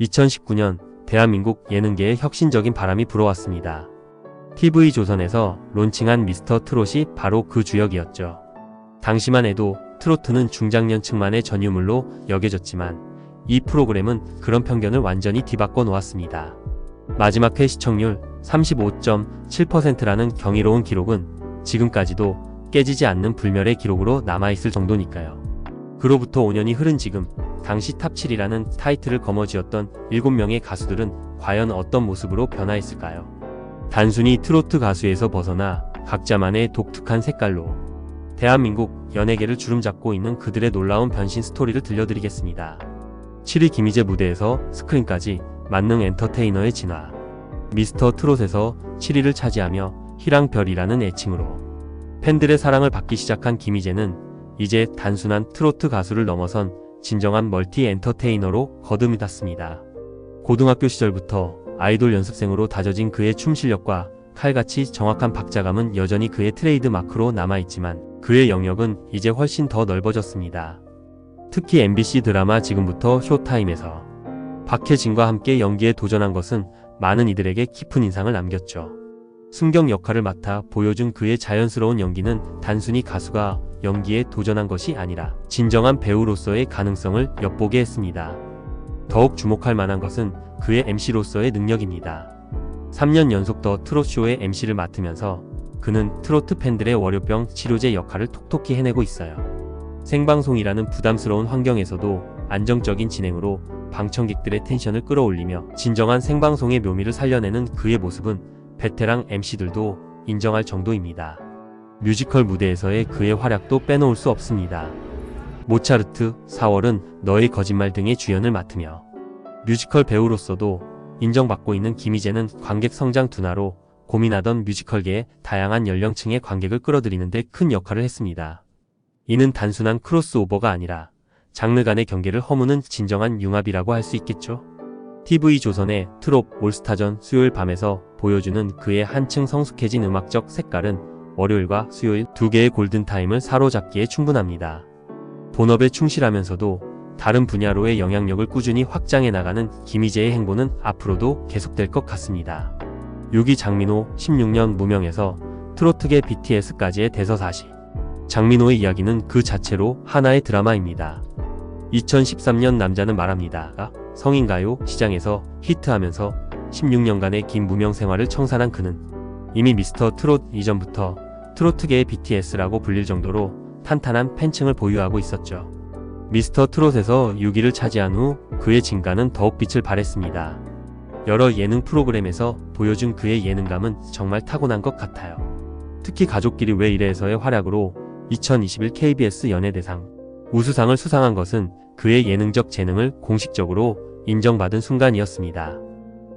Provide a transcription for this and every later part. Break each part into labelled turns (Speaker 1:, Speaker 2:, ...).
Speaker 1: 2019년 대한민국 예능계에 혁신적인 바람이 불어왔습니다. TV조선에서 론칭한 미스터 트롯이 바로 그 주역이었죠. 당시만 해도 트로트는 중장년층만의 전유물로 여겨졌지만 이 프로그램은 그런 편견을 완전히 뒤바꿔 놓았습니다. 마지막 회 시청률 35.7%라는 경이로운 기록은 지금까지도 깨지지 않는 불멸의 기록으로 남아있을 정도니까요. 그로부터 5년이 흐른 지금, 당시 탑7이라는 타이틀을 거머쥐었던 7명의 가수들은 과연 어떤 모습으로 변화했을까요? 단순히 트로트 가수에서 벗어나 각자만의 독특한 색깔로 대한민국 연예계를 주름잡고 있는 그들의 놀라운 변신 스토리를 들려드리겠습니다. 7위 김희재 무대에서 스크린까지 만능 엔터테이너의 진화. 미스터 트롯에서 7위를 차지하며 희랑별이라는 애칭으로 팬들의 사랑을 받기 시작한 김희재는 이제 단순한 트로트 가수를 넘어선 진정한 멀티 엔터테이너로 거듭났습니다. 고등학교 시절부터 아이돌 연습생으로 다져진 그의 춤 실력과 칼같이 정확한 박자감은 여전히 그의 트레이드 마크로 남아있지만 그의 영역은 이제 훨씬 더 넓어졌습니다. 특히 MBC 드라마 지금부터 쇼타임에서 박혜진과 함께 연기에 도전한 것은 많은 이들에게 깊은 인상을 남겼죠. 순경 역할을 맡아 보여준 그의 자연스러운 연기는 단순히 가수가 연기에 도전한 것이 아니라 진정한 배우로서의 가능성을 엿보게 했습니다. 더욱 주목할 만한 것은 그의 MC로서의 능력입니다. 3년 연속 더 트롯쇼의 MC를 맡으면서 그는 트로트 팬들의 월요병 치료제 역할을 톡톡히 해내고 있어요. 생방송이라는 부담스러운 환경에서도 안정적인 진행으로 방청객들의 텐션을 끌어올리며 진정한 생방송의 묘미를 살려내는 그의 모습은 베테랑 MC들도 인정할 정도입니다. 뮤지컬 무대에서의 그의 활약도 빼놓을 수 없습니다. 모차르트, 4월은 너의 거짓말 등의 주연을 맡으며 뮤지컬 배우로서도 인정받고 있는 김희재는 관객 성장 둔화로 고민하던 뮤지컬계의 다양한 연령층의 관객을 끌어들이는 데 큰 역할을 했습니다. 이는 단순한 크로스오버가 아니라 장르 간의 경계를 허무는 진정한 융합이라고 할 수 있겠죠. TV조선의 트롯 올스타전 수요일 밤에서 보여주는 그의 한층 성숙해진 음악적 색깔은 월요일과 수요일 두 개의 골든타임을 사로잡기에 충분합니다. 본업에 충실하면서도 다른 분야로의 영향력을 꾸준히 확장해 나가는 김희재의 행보는 앞으로도 계속될 것 같습니다. 6위 장민호, 16년 무명에서 트로트계 BTS까지의 대서사시. 장민호의 이야기는 그 자체로 하나의 드라마입니다. 2013년 남자는 말합니다가 성인가요 시장에서 히트하면서 16년간의 긴 무명 생활을 청산한 그는 이미 미스터 트롯 이전부터 트로트계의 BTS라고 불릴 정도로 탄탄한 팬층을 보유하고 있었죠. 미스터 트롯에서 6위를 차지한 후 그의 진가는 더욱 빛을 발했습니다. 여러 예능 프로그램에서 보여준 그의 예능감은 정말 타고난 것 같아요. 특히 가족끼리 왜 이래에서의 활약으로 2021 KBS 연예대상 우수상을 수상한 것은 그의 예능적 재능을 공식적으로 인정받은 순간이었습니다.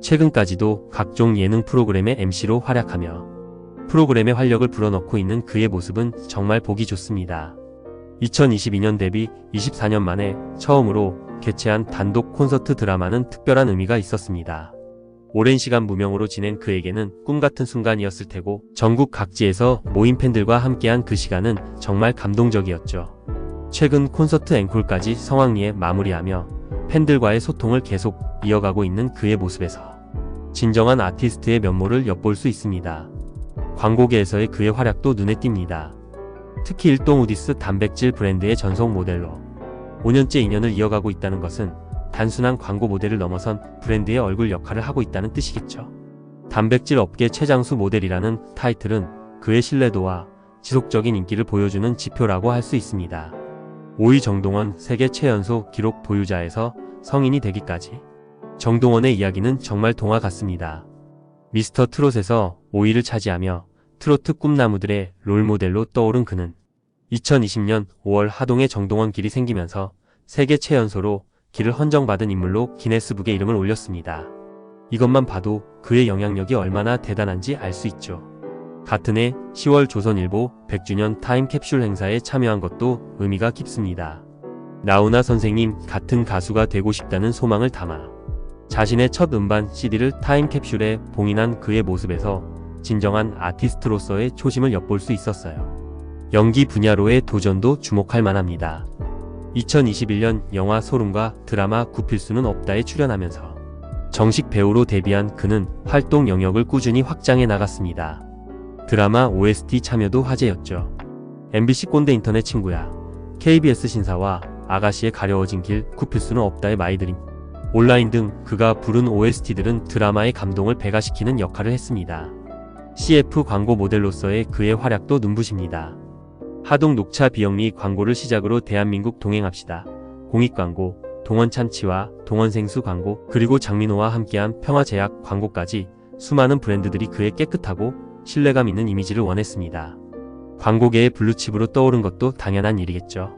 Speaker 1: 최근까지도 각종 예능 프로그램의 MC로 활약하며 프로그램의 활력을 불어넣고 있는 그의 모습은 정말 보기 좋습니다. 2022년 데뷔 24년 만에 처음으로 개최한 단독 콘서트 드라마는 특별한 의미가 있었습니다. 오랜 시간 무명으로 지낸 그에게는 꿈같은 순간이었을 테고 전국 각지에서 모인 팬들과 함께한 그 시간은 정말 감동적이었죠. 최근 콘서트 앵콜까지 성황리에 마무리하며 팬들과의 소통을 계속 이어가고 있는 그의 모습에서 진정한 아티스트의 면모를 엿볼 수 있습니다. 광고계에서의 그의 활약도 눈에 띕니다. 특히 일동우디스 단백질 브랜드의 전속 모델로 5년째 인연을 이어가고 있다는 것은 단순한 광고 모델을 넘어선 브랜드의 얼굴 역할을 하고 있다는 뜻이겠죠. 단백질 업계 최장수 모델이라는 타이틀은 그의 신뢰도와 지속적인 인기를 보여주는 지표라고 할 수 있습니다. 5위 정동원, 세계 최연소 기록 보유자에서 성인이 되기까지. 정동원의 이야기는 정말 동화 같습니다. 미스터 트롯에서 5위를 차지하며 트로트 꿈나무들의 롤모델로 떠오른 그는 2020년 5월 하동에 정동원 길이 생기면서 세계 최연소로 길을 헌정받은 인물로 기네스북에 이름을 올렸습니다. 이것만 봐도 그의 영향력이 얼마나 대단한지 알 수 있죠. 같은 해 10월 조선일보 100주년 타임캡슐 행사에 참여한 것도 의미가 깊습니다. 나훈아 선생님 같은 가수가 되고 싶다는 소망을 담아 자신의 첫 음반 CD를 타임캡슐에 봉인한 그의 모습에서 진정한 아티스트로서의 초심을 엿볼 수 있었어요. 연기 분야로의 도전도 주목할 만합니다. 2021년 영화 소름과 드라마 구필수는 없다에 출연하면서 정식 배우로 데뷔한 그는 활동 영역을 꾸준히 확장해 나갔습니다. 드라마 OST 참여도 화제였죠. MBC 꼰대 인터넷 친구야, KBS 신사와 아가씨의 가려워진 길, 굽힐 수는 없다의 마이드림, 온라인 등 그가 부른 OST들은 드라마의 감동을 배가시키는 역할을 했습니다. CF 광고 모델로서의 그의 활약도 눈부십니다. 하동 녹차 비영리 광고를 시작으로 대한민국 동행합시다, 공익광고, 동원참치와 동원생수 광고, 그리고 장민호와 함께한 평화제약 광고까지 수많은 브랜드들이 그의 깨끗하고 신뢰감 있는 이미지를 원했습니다. 광고계의 블루칩으로 떠오른 것도 당연한 일이겠죠.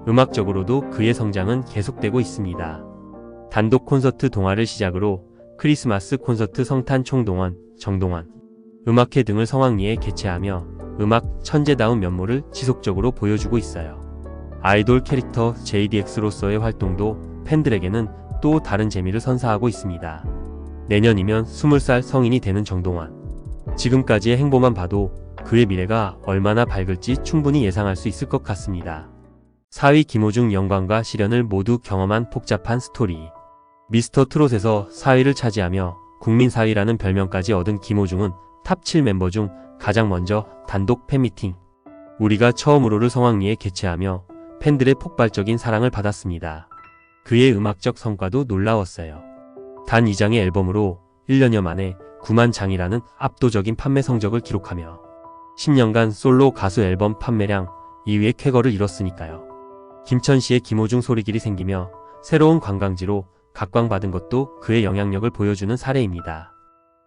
Speaker 1: 음악적으로도 그의 성장은 계속되고 있습니다. 단독 콘서트 동화를 시작으로 크리스마스 콘서트 성탄 총동원, 정동원, 음악회 등을 성황리에 개최하며 음악 천재다운 면모를 지속적으로 보여주고 있어요. 아이돌 캐릭터 JDX로서의 활동도 팬들에게는 또 다른 재미를 선사하고 있습니다. 내년이면 20살 성인이 되는 정동원. 지금까지의 행보만 봐도 그의 미래가 얼마나 밝을지 충분히 예상할 수 있을 것 같습니다. 4위 김호중 영광과 시련을 모두 경험한 복잡한 스토리. 미스터 트롯에서 4위를 차지하며 국민 4위라는 별명까지 얻은 김호중은 탑 7 멤버 중 가장 먼저 단독 팬미팅 우리가 처음으로를 성황리에 개최하며 팬들의 폭발적인 사랑을 받았습니다. 그의 음악적 성과도 놀라웠어요. 단 2장의 앨범으로 1년여 만에 9만 장이라는 압도적인 판매 성적을 기록하며 10년간 솔로 가수 앨범 판매량 2위의 쾌거를 이뤘으니까요. 김천시의 김호중 소리길이 생기며 새로운 관광지로 각광받은 것도 그의 영향력을 보여주는 사례입니다.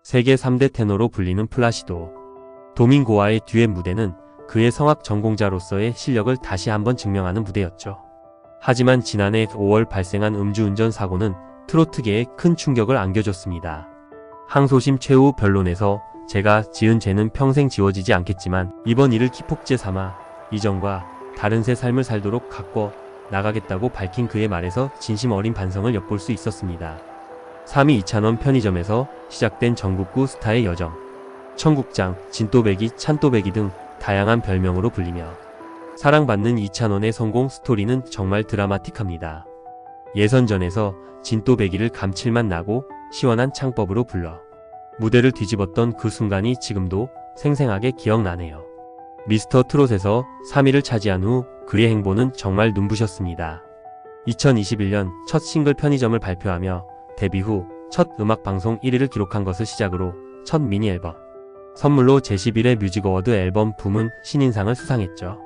Speaker 1: 세계 3대 테너로 불리는 플라시도, 도밍고와의 듀엣 무대는 그의 성악 전공자로서의 실력을 다시 한번 증명하는 무대였죠. 하지만 지난해 5월 발생한 음주운전 사고는 트로트계에 큰 충격을 안겨줬습니다. 항소심 최후 변론에서 제가 지은 죄는 평생 지워지지 않겠지만 이번 일을 기폭제 삼아 이전과 다른 새 삶을 살도록 갖고 나가겠다고 밝힌 그의 말에서 진심 어린 반성을 엿볼 수 있었습니다. 3위 이찬원 편의점에서 시작된 전국구 스타의 여정. 청국장, 진또배기, 찬또배기 등 다양한 별명으로 불리며 사랑받는 이찬원의 성공 스토리는 정말 드라마틱합니다. 예선전에서 진또배기를 감칠맛 나고 시원한 창법으로 불러 무대를 뒤집었던 그 순간이 지금도 생생하게 기억나네요. 미스터 트롯에서 3위를 차지한 후 그의 행보는 정말 눈부셨습니다. 2021년 첫 싱글 편의점을 발표하며 데뷔 후 첫 음악방송 1위를 기록한 것을 시작으로 첫 미니 앨범, 선물로 제11회 뮤직 어워드 앨범 부문 신인상을 수상했죠.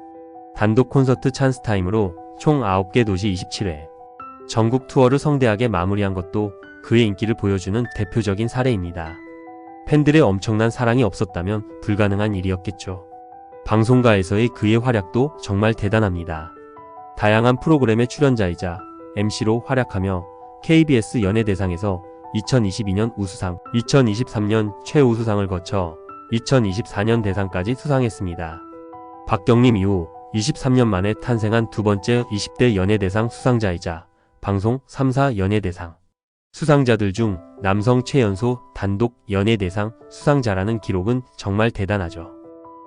Speaker 1: 단독 콘서트 찬스타임으로 총 9개 도시 27회 전국 투어를 성대하게 마무리한 것도 그의 인기를 보여주는 대표적인 사례입니다. 팬들의 엄청난 사랑이 없었다면 불가능한 일이었겠죠. 방송가에서의 그의 활약도 정말 대단합니다. 다양한 프로그램의 출연자이자 MC로 활약하며 KBS 연예대상에서 2022년 우수상, 2023년 최우수상을 거쳐 2024년 대상까지 수상했습니다. 박경림 이후 23년 만에 탄생한 두 번째 20대 연예대상 수상자이자 방송 3사 연예대상 수상자들 중 남성 최연소 단독 연예대상 수상자라는 기록은 정말 대단하죠.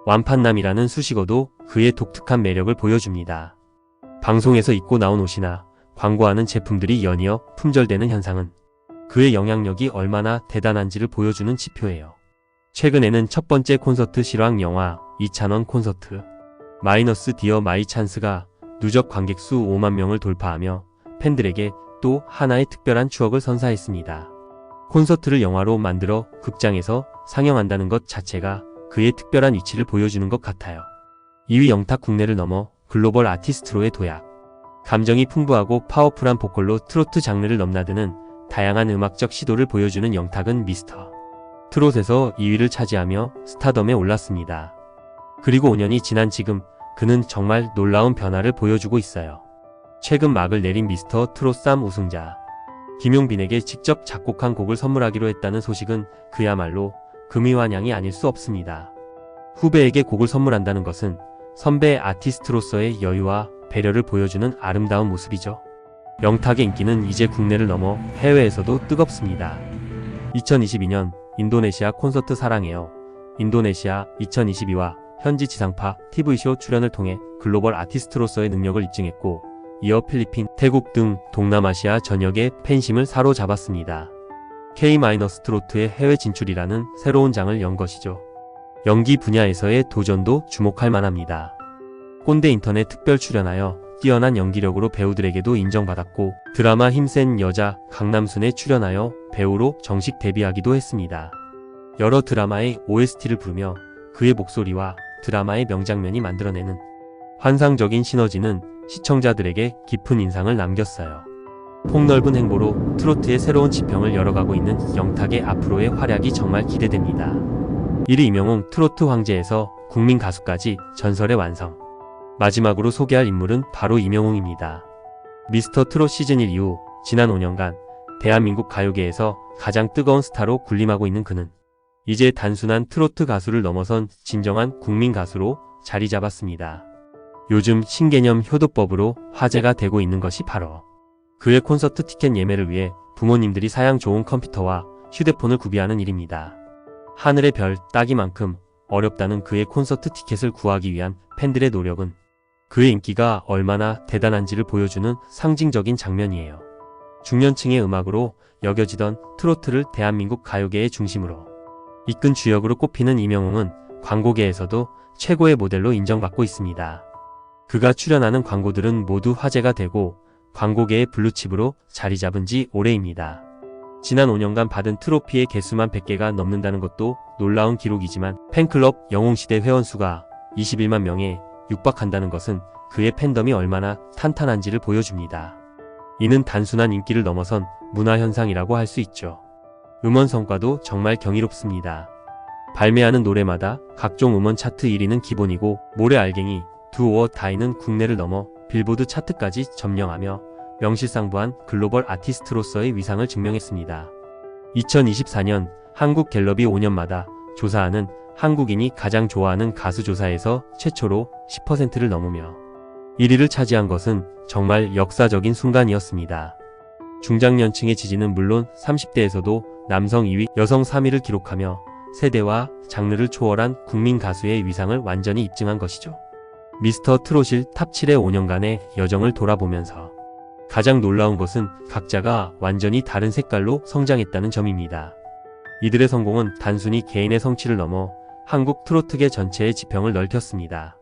Speaker 1: 완판남이라는 수식어도 그의 독특한 매력을 보여줍니다. 방송에서 입고 나온 옷이나 광고하는 제품들이 연이어 품절되는 현상은 그의 영향력이 얼마나 대단한지를 보여주는 지표예요. 최근에는 첫 번째 콘서트 실황 영화 이찬원 콘서트 마이너스 디어 마이 찬스가 누적 관객 수 5만 명을 돌파하며 팬들에게 또 하나의 특별한 추억을 선사했습니다. 콘서트를 영화로 만들어 극장에서 상영한다는 것 자체가 그의 특별한 위치를 보여주는 것 같아요. 2위 영탁 국내를 넘어 글로벌 아티스트로의 도약. 감정이 풍부하고 파워풀한 보컬로 트로트 장르를 넘나드는 다양한 음악적 시도를 보여주는 영탁은 미스터 트롯에서 2위를 차지하며 스타덤에 올랐습니다. 그리고 5년이 지난 지금 그는 정말 놀라운 변화를 보여주고 있어요. 최근 막을 내린 미스터 트롯 3 우승자 김용빈에게 직접 작곡한 곡을 선물하기로 했다는 소식은 그야말로 금이환영이 아닐 수 없습니다. 후배에게 곡을 선물한다는 것은 선배 아티스트로서의 여유와 배려를 보여주는 아름다운 모습이죠. 영탁의 인기는 이제 국내를 넘어 해외에서도 뜨겁습니다. 2022년 인도네시아 콘서트 사랑해요 인도네시아 2022와 현지 지상파 TV쇼 출연을 통해 글로벌 아티스트로서의 능력을 입증했고 이어 필리핀, 태국 등 동남아시아 전역의 팬심을 사로잡았습니다. K-트로트의 해외 진출이라는 새로운 장을 연 것이죠. 연기 분야에서의 도전도 주목할 만합니다. 꼰대 인턴에 특별 출연하여 뛰어난 연기력으로 배우들에게도 인정받았고, 드라마 힘센 여자 강남순에 출연하여 배우로 정식 데뷔하기도 했습니다. 여러 드라마의 OST를 부르며 그의 목소리와 드라마의 명장면이 만들어내는 환상적인 시너지는 시청자들에게 깊은 인상을 남겼어요. 폭넓은 행보로 트로트의 새로운 지평을 열어가고 있는 영탁의 앞으로의 활약이 정말 기대됩니다. 1위 임영웅, 트로트 황제에서 국민 가수까지 전설의 완성. 마지막으로 소개할 인물은 바로 임영웅입니다. 미스터 트롯 시즌 1 이후 지난 5년간 대한민국 가요계에서 가장 뜨거운 스타로 군림하고 있는 그는 이제 단순한 트로트 가수를 넘어선 진정한 국민 가수로 자리 잡았습니다. 요즘 신개념 효도법으로 화제가 되고 있는 것이 바로 그의 콘서트 티켓 예매를 위해 부모님들이 사양 좋은 컴퓨터와 휴대폰을 구비하는 일입니다. 하늘의 별 따기만큼 어렵다는 그의 콘서트 티켓을 구하기 위한 팬들의 노력은 그의 인기가 얼마나 대단한지를 보여주는 상징적인 장면이에요. 중년층의 음악으로 여겨지던 트로트를 대한민국 가요계의 중심으로 이끈 주역으로 꼽히는 임영웅은 광고계에서도 최고의 모델로 인정받고 있습니다. 그가 출연하는 광고들은 모두 화제가 되고 광고계의 블루칩으로 자리 잡은 지 오래입니다. 지난 5년간 받은 트로피의 개수만 100개가 넘는다는 것도 놀라운 기록이지만 팬클럽 영웅시대 회원수가 21만 명에 육박한다는 것은 그의 팬덤이 얼마나 탄탄한지를 보여줍니다. 이는 단순한 인기를 넘어선 문화현상이라고 할 수 있죠. 음원 성과도 정말 경이롭습니다. 발매하는 노래마다 각종 음원 차트 1위는 기본이고 모래알갱이, 두오어 다이는 국내를 넘어 빌보드 차트까지 점령하며 명실상부한 글로벌 아티스트로서의 위상을 증명했습니다. 2024년 한국갤럽이 5년마다 조사하는 한국인이 가장 좋아하는 가수 조사에서 최초로 10%를 넘으며 1위를 차지한 것은 정말 역사적인 순간이었습니다. 중장년층의 지지는 물론 30대에서도 남성 2위, 여성 3위를 기록하며 세대와 장르를 초월한 국민 가수의 위상을 완전히 입증한 것이죠. 미스터 트롯일 탑7의 5년간의 여정을 돌아보면서 가장 놀라운 것은 각자가 완전히 다른 색깔로 성장했다는 점입니다. 이들의 성공은 단순히 개인의 성취를 넘어 한국 트로트계 전체의 지평을 넓혔습니다.